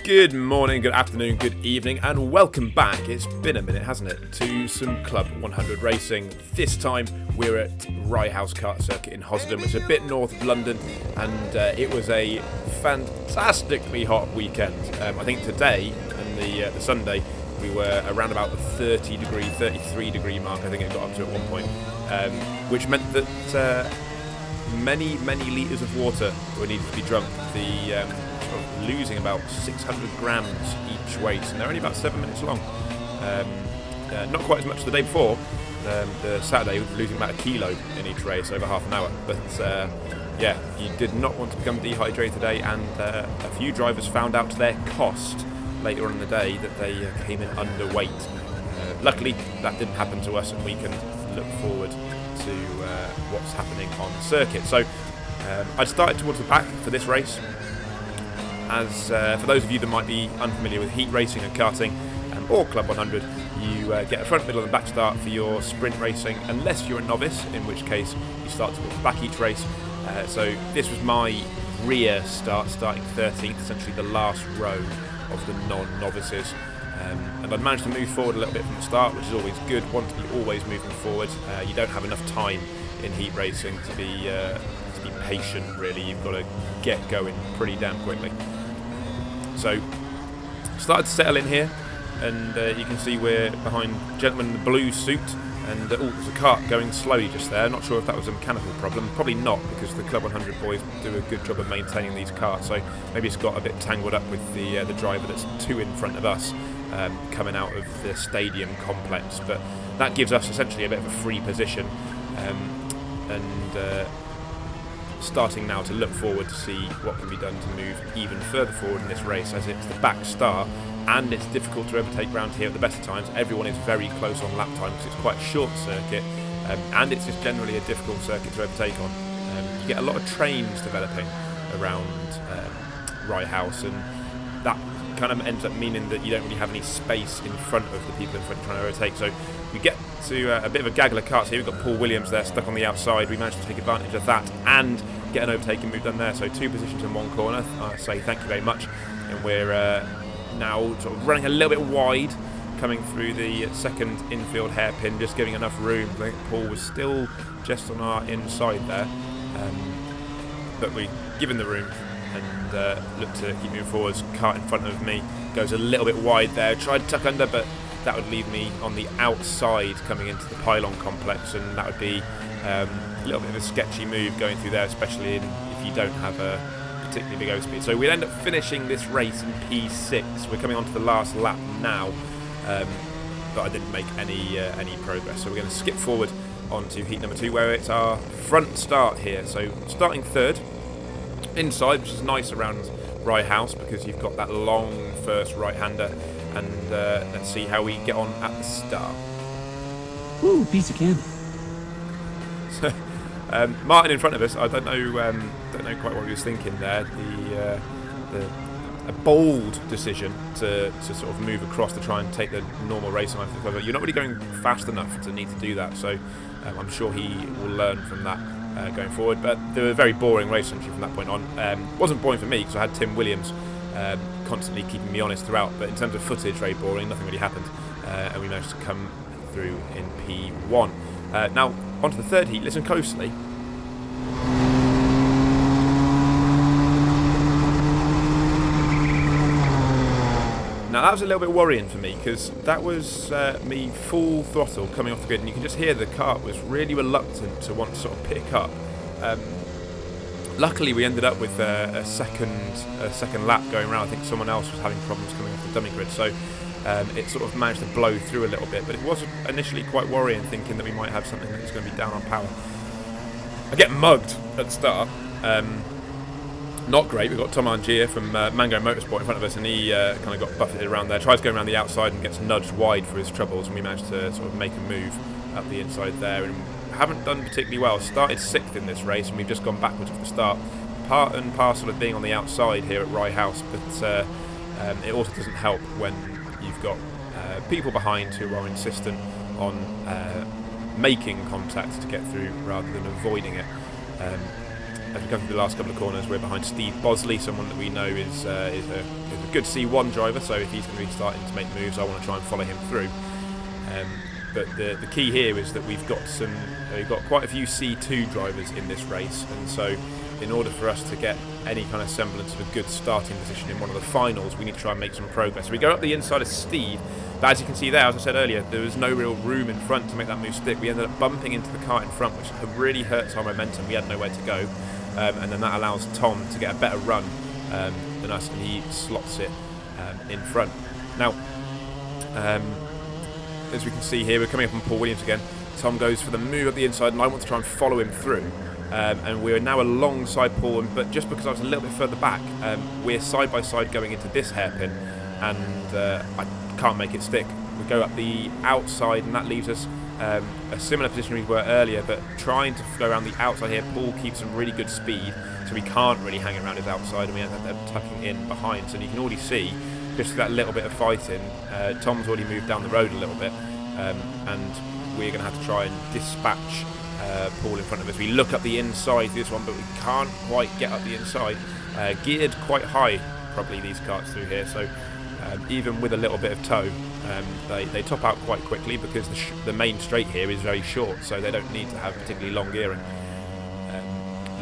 Good morning, good afternoon, good evening, and welcome back. It's been a minute, hasn't it, to some Club 100 racing. This time we're at Rye House kart circuit in Hosden, which is a bit north of London, and it was a fantastically hot weekend. I think today and the Sunday we were around about the 33 degree mark. I think it got up to at one point, which meant that many litres of water were needed to be drunk. Losing about 600 grams each race, and they're only about 7 minutes long. Not quite as much as the day before. The Saturday, losing about a kilo in each race over half an hour. But yeah, you did not want to become dehydrated today, and a few drivers found out to their cost later on in the day that they came in underweight. Luckily, that didn't happen to us, and we can look forward to what's happening on the circuit. So I'd started towards the back for this race. As for those of you that might be unfamiliar with heat racing and karting or Club 100, you get a front, middle and back start for your sprint racing, unless you're a novice, in which case you start towards the back each race. So this was my rear start, starting 13th, essentially the last row of the non-novices. And I'd managed to move forward a little bit from the start, which is always good. Want to be always moving forward. You don't have enough time in heat racing to be patient, really. You've got to get going pretty damn quickly. So started to settle in here, and you can see we're behind a gentleman in the blue suit, and there's a cart going slowly just there. Not sure if that was a mechanical problem. Probably not, because the Club 100 boys do a good job of maintaining these carts. So maybe it's got a bit tangled up with the driver that's two in front of us, coming out of the stadium complex. But that gives us essentially a bit of a free position, and starting now to look forward to see what can be done to move even further forward in this race, as it's the back start and it's difficult to overtake round here at the best of times. Everyone is very close on lap time because it's quite a short circuit, and it's just generally a difficult circuit to overtake on. You get a lot of trains developing around Rye House, and that kind of ends up meaning that you don't really have any space in front of the people in front trying to overtake. So we get to a bit of a gaggle of carts here. We've got Paul Williams there stuck on the outside. We managed to take advantage of that and get an overtaking move done there. So two positions in one corner. I say thank you very much. And we're now sort of running a little bit wide, coming through the second infield hairpin, just giving enough room. I think Paul was still just on our inside there, but we given the room and look to keep moving forwards. Cart in front of me goes a little bit wide there. Tried to tuck under, but that would leave me on the outside coming into the pylon complex, and that would be a little bit of a sketchy move going through there, especially if you don't have a particularly big overspeed. So we'd end up finishing this race in P6. We're coming on to the last lap now, but I didn't make any progress. So we're going to skip forward onto heat number 2, where it's our front start here. So starting third inside, which is nice around Rye House because you've got that long first right-hander, and let's see how we get on at the start. Ooh, piece of candy. So, Martin in front of us, I don't know quite what he was thinking there. A bold decision to sort of move across to try and take the normal racing line for the club. You're not really going fast enough to need to do that, so I'm sure he will learn from that going forward. But they were a very boring race entry from that point on. Wasn't boring for me because I had Tim Williams constantly keeping me honest throughout, but in terms of footage, very boring. Nothing really happened, and we managed to come through in P1. Now onto the third heat. Listen closely. Now that was a little bit worrying for me because that was me full throttle coming off the grid, and you can just hear the cart was really reluctant to want to sort of pick up. Luckily we ended up with a second lap going around. I think someone else was having problems coming off the dummy grid, so it sort of managed to blow through a little bit, but it was initially quite worrying, thinking that we might have something that's going to be down on power. I get mugged at the start. Not great. We've got Tom Angier from Mango Motorsport in front of us, and he kind of got buffeted around there. Tries to go around the outside and gets nudged wide for his troubles, and we managed to sort of make a move up the inside there. And haven't done particularly well. Started 6th in this race, and we've just gone backwards off the start. Part and parcel of being on the outside here at Rye House, but it also doesn't help when you've got people behind who are insistent on making contact to get through rather than avoiding it. as we come through the last couple of corners, we're behind Steve Bosley, someone that we know is a good C1 driver, so if he's going to be starting to make moves, I want to try and follow him through. But the key here is that we've got quite a few C2 drivers in this race, and so in order for us to get any kind of semblance of a good starting position in one of the finals, we need to try and make some progress. So we go up the inside of Steve, but as you can see there, as I said earlier, there was no real room in front to make that move stick. We ended up bumping into the car in front, which really hurts our momentum. We had nowhere to go, and then that allows Tom to get a better run than us, and he slots it in front. Now, as we can see here, we're coming up on Paul Williams again. Tom goes for the move up the inside, and I want to try and follow him through. And we're now alongside Paul, but just because I was a little bit further back, we're side by side going into this hairpin, and I can't make it stick. We go up the outside, and that leaves us a similar position we were earlier, but trying to go around the outside here. Paul keeps some really good speed, so we can't really hang around his outside, and we end up tucking in behind. So you can already see, just that little bit of fighting, Tom's already moved down the road a little bit, and we're going to have to try and dispatch Paul in front of us. We look up the inside this one, but we can't quite get up the inside. Geared quite high, probably, these carts through here, so even with a little bit of tow, they top out quite quickly because the main straight here is very short, so they don't need to have particularly long gearing.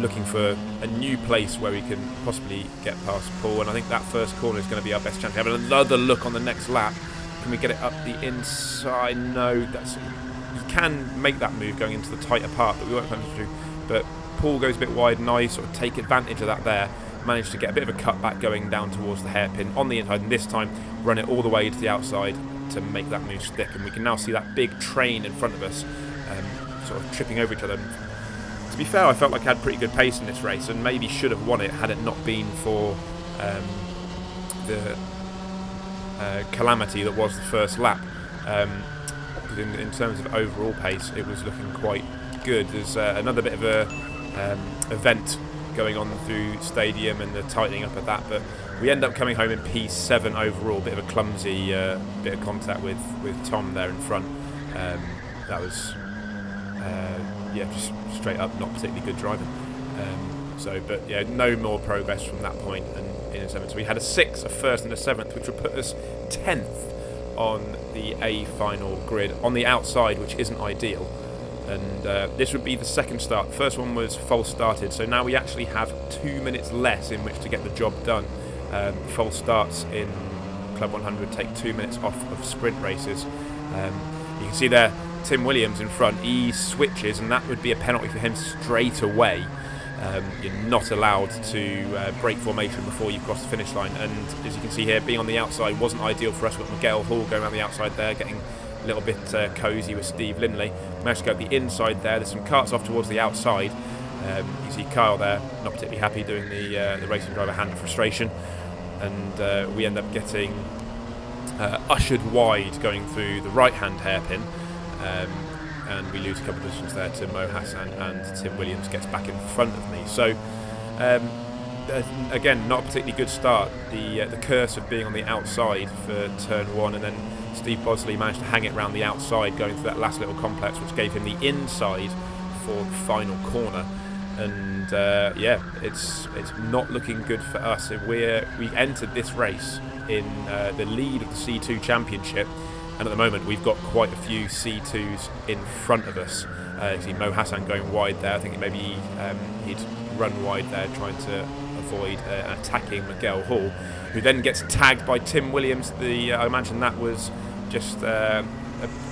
Looking for a new place where we can possibly get past Paul, and I think that first corner is going to be our best chance. We have another look on the next lap. Can we get it up the inside? No, you can make that move going into the tighter part, but we won't come through. But Paul goes a bit wide, and I sort of take advantage of that there. Managed to get a bit of a cutback going down towards the hairpin on the inside, and this time run it all the way to the outside to make that move stick. And we can now see that big train in front of us, sort of tripping over each other. To be fair, I felt like I had pretty good pace in this race, and maybe should have won it had it not been for the calamity that was the first lap. In terms of overall pace, it was looking quite good. There's another bit of a event going on through Stadium and the tightening up of that, but we end up coming home in P7 overall. Bit of a clumsy bit of contact with Tom there in front. That was just straight up not particularly good driving. But no more progress from that point. And in a seventh, so we had a 6th, a 1st, and a 7th, which would put us 10th on the A final grid on the outside, which isn't ideal. And this would be the second start. The first one was false started, so now we actually have 2 minutes less in which to get the job done. False starts in Club 100 take 2 minutes off of sprint races. You can see there Tim Williams in front. He switches, and that would be a penalty for him straight away. You're not allowed to break formation before you cross the finish line, and as you can see here, being on the outside wasn't ideal for us. We've got Miguel Hall going around the outside there, getting a little bit cosy with Steve Lindley. Managed to go up the inside there. There's some carts off towards the outside. You see Kyle there, not particularly happy, doing the racing driver hand of frustration, and we end up getting ushered wide going through the right-hand hairpin. And we lose a couple of positions there to Mo Hassan, and Tim Williams gets back in front of me. So again, not a particularly good start. The curse of being on the outside for turn 1, and then Steve Bosley managed to hang it around the outside going through that last little complex, which gave him the inside for the final corner. And it's not looking good for us. We entered this race in the lead of the C2 Championship, and at the moment we've got quite a few C2s in front of us. You see Mo Hassan going wide there. I think maybe he'd run wide there trying to avoid attacking Miguel Hall, who then gets tagged by Tim Williams. I imagine that was just a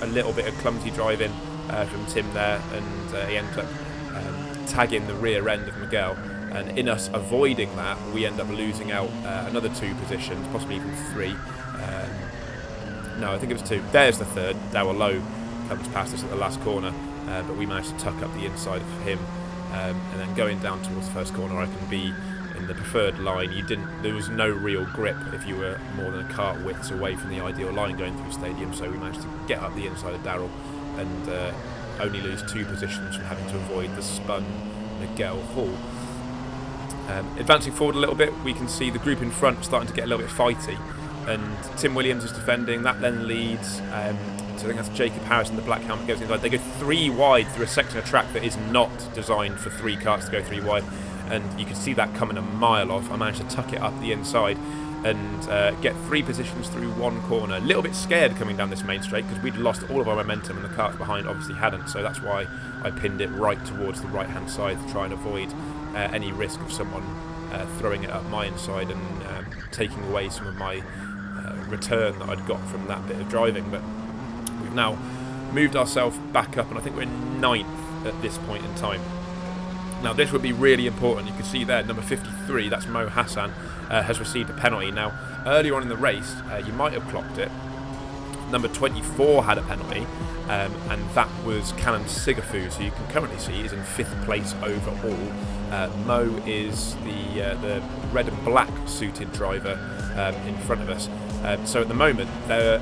little bit of clumsy driving from Tim there, and he ends up tagging the rear end of Miguel. And in us avoiding that, we end up losing out another 2 positions, possibly even 3. No, I think it was 2. There's the 3rd. Dower Low comes past us at the last corner, but we managed to tuck up the inside of him. And then going down towards the first corner, I can be in the preferred line. There was no real grip if you were more than a cart widths away from the ideal line going through Stadium. So we managed to get up the inside of Darrell and only lose 2 positions from having to avoid the spun Miguel Hall. Advancing forward a little bit, we can see the group in front starting to get a little bit fighty, and Tim Williams is defending. That then leads to, I think that's Jacob Harris, and the black helmet goes inside. They go 3 wide through a section of track that is not designed for 3 carts to go 3 wide, and you could see that coming a mile off. I managed to tuck it up the inside and get 3 positions through one corner. A little bit scared coming down this main straight because we'd lost all of our momentum and the carts behind obviously hadn't, so that's why I pinned it right towards the right hand side to try and avoid any risk of someone throwing it up my inside and taking away some of my return that I'd got from that bit of driving. But we've now moved ourselves back up, and I think we're in 9th at this point in time. Now this would be really important. You can see there, number 53, that's Mo Hassan, has received a penalty. Now earlier on in the race, you might have clocked it, number 24 had a penalty, and that was Callum Sigafu, so you can currently see he's in 5th place overall. Mo is the red and black suited driver in front of us. So at the moment, the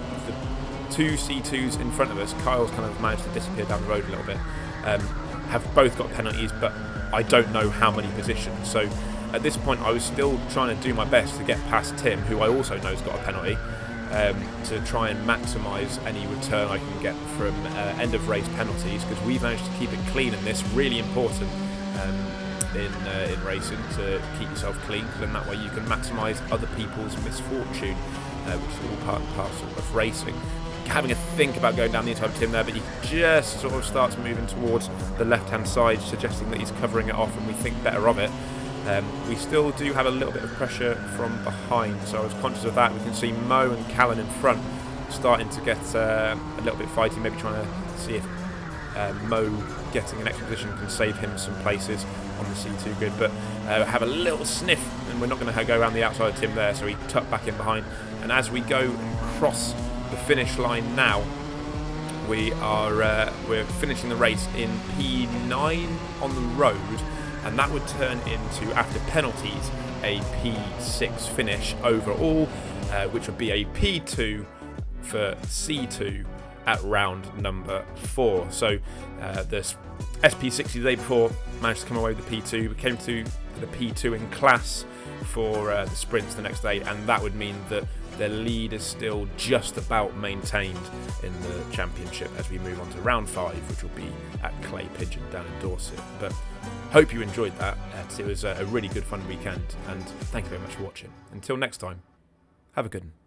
2 C2s in front of us, Kyle's kind of managed to disappear down the road a little bit, have both got penalties, but I don't know how many positions. So at this point I was still trying to do my best to get past Tim, who I also know has got a penalty, to try and maximise any return I can get from end of race penalties, because we've managed to keep it clean in this. Really important in racing to keep yourself clean, because then that way you can maximise other people's misfortune, which is all part and parcel of racing. Having a think about going down the inside of Tim there, but he just sort of starts moving towards the left hand side, suggesting that he's covering it off and we think better of it. We still do have a little bit of pressure from behind, so I was conscious of that. We can see Mo and Callan in front starting to get a little bit fighting, maybe trying to see if Mo getting an extra position can save him some places on the C2 grid, but have a little sniff, and we're not going to go around the outside of Tim there, so he tucked back in behind. And as we go and cross the finish line now, we're finishing the race in P9 on the road, and that would turn into, after penalties, a P6 finish overall, which would be a P2 for C2 at round number 4. So the SP60 the day before managed to come away with the P2. We came to the P2 in class for the sprints the next day, and that would mean that their lead is still just about maintained in the championship as we move on to round 5, which will be at Clay Pigeon down in Dorset. But hope you enjoyed that. It was a really good fun weekend, and thank you very much for watching. Until next time, have a good one.